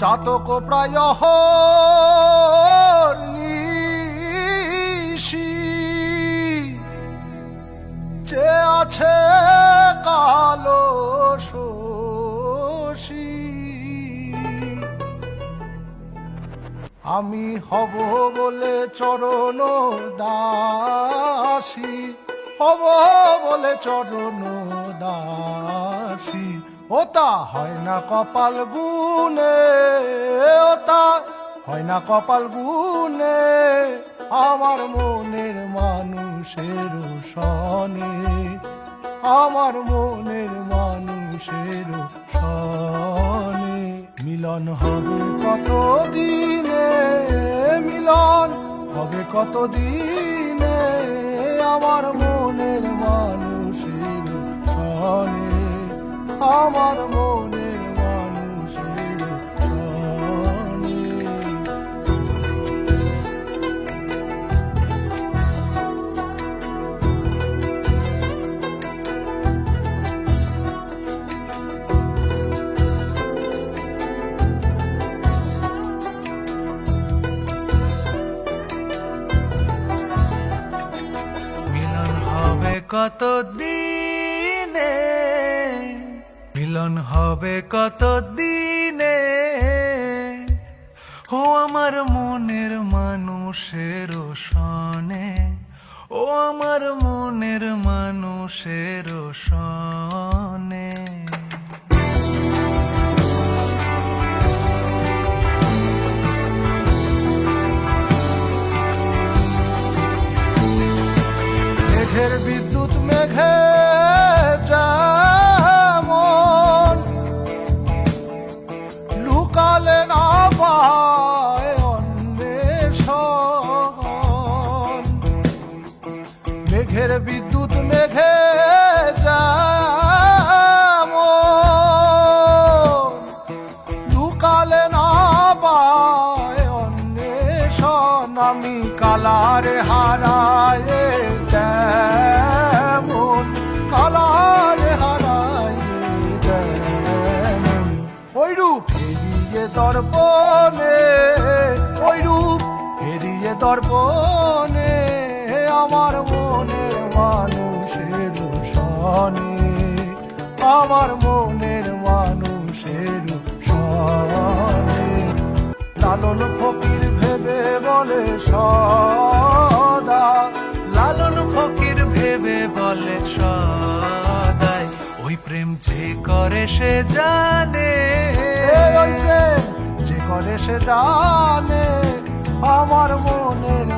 চাতক প্রায় নিশি যে আছে কালো শশী আমি হব বলে চরণ দাসী হব বলে চরণ দাসী ওতা হয় না কপাল গুনে ওতা হয় না কপাল গুনে আমার মনের মানুষের সনে আমার মনের মানুষের সনে মিলন হবে কত দিনে মিলন হবে কত দিনে আমার মনের মানুষের সনে আমার মনের মানুষের সনে কত দিনে মিলন হবে কত দিনে ও আমার মনের মানুষের সনে ও আমার মনের মানুষের সনে মেঘের বিদ্যুৎ মেঘে যেমন লুকালে না পায় অন্বেষণ মেঘের বিদ্যুৎ মেঘে যেমন লুকালে না পায় অন্বেষণ আমি কালারে হারায় তেমন কালারে হারায় তেমন ওই রূপ হেরিয়ে দর্পণে ওই রূপ হেরিয়ে দর্পণে আমার মনের মানুষের সনে আমার মনের মানুষের সনে লালন ফকির ভেবে বলে সদা লালন ফকির ভেবে বলে সদাই ওই প্রেম যে করে সে জানে ওই প্রেম যে করে সে জানে আমার মনের